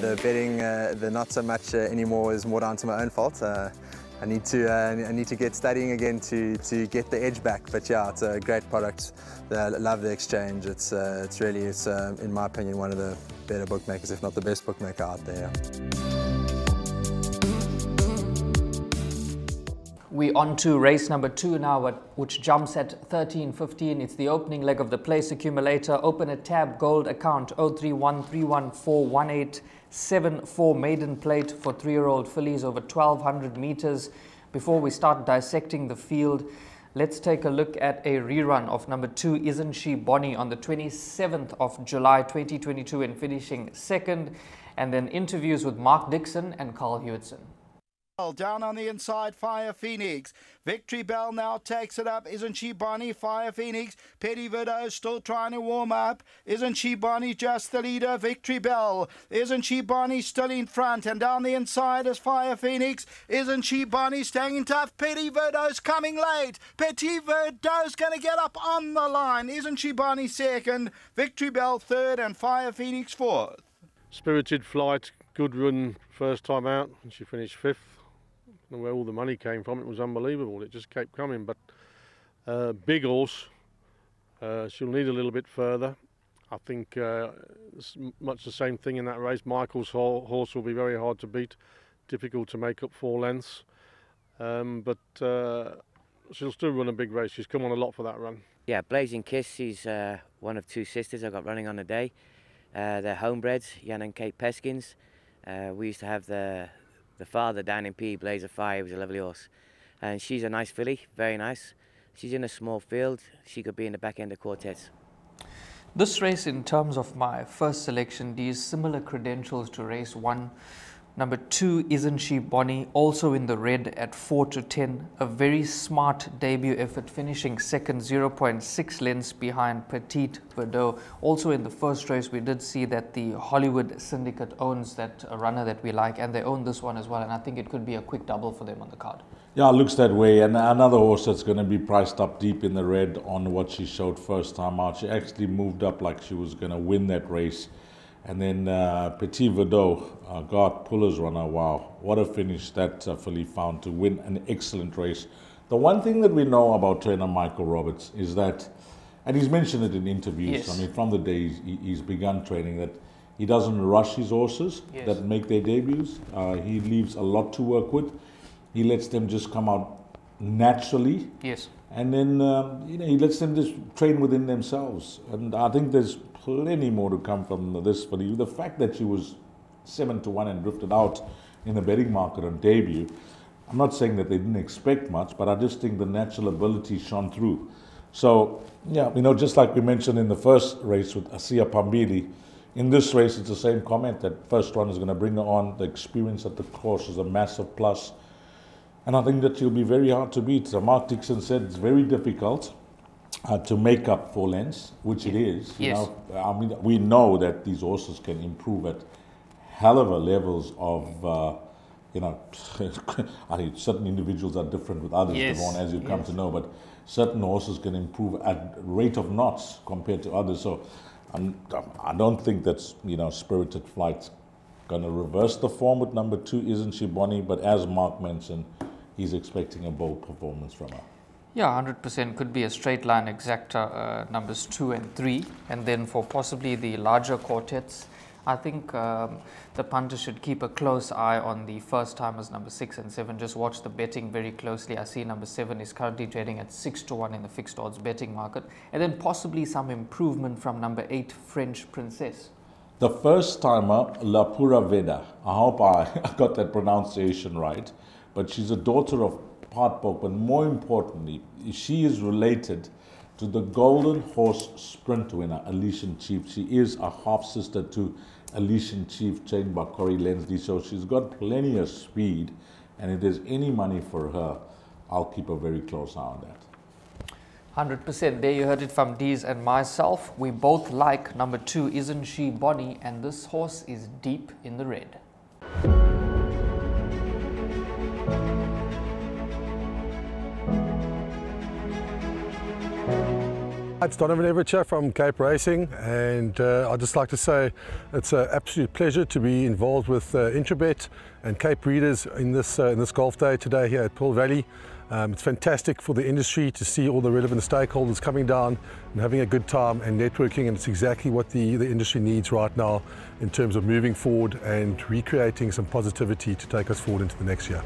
the betting, the not so much anymore, is more down to my own fault. I need to get studying again to get the edge back. But yeah, it's a great product. I love the exchange. It's really, in my opinion, one of the better bookmakers, if not the best bookmaker out there. We're on to race number 2 now, which jumps at 13.15. It's the opening leg of the place accumulator. Open a tab gold account 0313141874 maiden plate for 3-year-old fillies over 1,200 meters. Before we start dissecting the field, let's take a look at a rerun of number 2, Isn't She Bonnie, on the 27th of July 2022 and finishing second, and then interviews with Mark Dixon and Carl Hewitson. Down on the inside, Fire Phoenix. Victory Bell now takes it up. Isn't She Bonnie? Fire Phoenix. Petty Widow still trying to warm up. Isn't She Bonnie just the leader? Victory Bell. Isn't She Bonnie still in front? And down the inside is Fire Phoenix. Isn't She Bonnie staying tough? Petty Widow's coming late. Petty Widow's going to get up on the line. Isn't She Bonnie second? Victory Bell third and Fire Phoenix fourth. Spirited Flight, good run first time out, and she finished 5th. Where all the money came from, it was unbelievable. It just kept coming. But big horse, she'll need a little bit further. I think it's much the same thing in that race. Michael's horse will be very hard to beat, difficult to make up 4 lengths. But she'll still run a big race. She's come on a lot for that run. Yeah, Blazing Kiss, she's one of 2 sisters I got running on the day. They're homebreds, Jan and Kate Peskins. We used to have the father down in P, Blaze of Fire. He was a lovely horse. And she's a nice filly, very nice. She's in a small field. She could be in the back end of quartets. This race, in terms of my first selection, these similar credentials to race 1. Number 2, Isn't She Bonnie, also in the red at 4-10. A very smart debut effort, finishing second, 0.6 lengths behind Petite Verdot. Also in the first race, we did see that the Hollywood Syndicate owns that runner that we like, and they own this one as well, and I think it could be a quick double for them on the card. Yeah, it looks that way. And another horse that's going to be priced up deep in the red on what she showed first time out. She actually moved up like she was going to win that race. And then Petit Verdot, God, Puller's runner, wow, what a finish that filly found to win an excellent race. The one thing that we know about trainer Michael Roberts is that, and he's mentioned it in interviews, yes, I mean, from the day he's begun training, that he doesn't rush his horses, yes, that make their debuts. He leaves a lot to work with. He lets them just come out naturally. Yes. And then, he lets them just train within themselves. And I think there's plenty more to come from this filly. The fact that she was 7-1 and drifted out in the betting market on debut, I'm not saying that they didn't expect much, but I just think the natural ability shone through. So, yeah, just like we mentioned in the first race with Asia Pambili, in this race it's the same comment, that first run is going to bring her on. The experience at the course is a massive plus. And I think that she'll be very hard to beat. So Mark Dixon said it's very difficult to make up 4 lengths, which it is. Yes. I mean, we know that these horses can improve at hell of a levels of, I think certain individuals are different with others, yes, Devon, as you come yes, to know, but certain horses can improve at rate of knots compared to others. So I don't think that's, Spirited Flight's going to reverse the form with number 2, Isn't She Bonnie? But as Mark mentioned, he's expecting a bold performance from her. Yeah, 100% could be a straight line exacta, numbers 2 and 3. And then for possibly the larger quartets, I think the punter should keep a close eye on the first timers, number 6 and 7. Just watch the betting very closely. I see number 7 is currently trading at 6-1 in the fixed odds betting market. And then possibly some improvement from number 8, French Princess. The first timer, La Pura Veda. I hope I got that pronunciation right. But she's a daughter of Partbok, but more importantly, she is related to the Golden Horse Sprint winner, Elysian Chief. She is a half-sister to Elysian Chief, trained by Corey Lensley. So she's got plenty of speed, and if there's any money for her, I'll keep a very close eye on that. 100%. There you heard it from Dees and myself. We both like number 2, Isn't She Bonnie? And this horse is deep in the red. It's Donovan Everett from Cape Racing, and I'd just like to say it's an absolute pleasure to be involved with Intrabet and Cape Breeders in this golf day today here at Pearl Valley. It's fantastic for the industry to see all the relevant stakeholders coming down and having a good time and networking, and it's exactly what the industry needs right now in terms of moving forward and recreating some positivity to take us forward into the next year.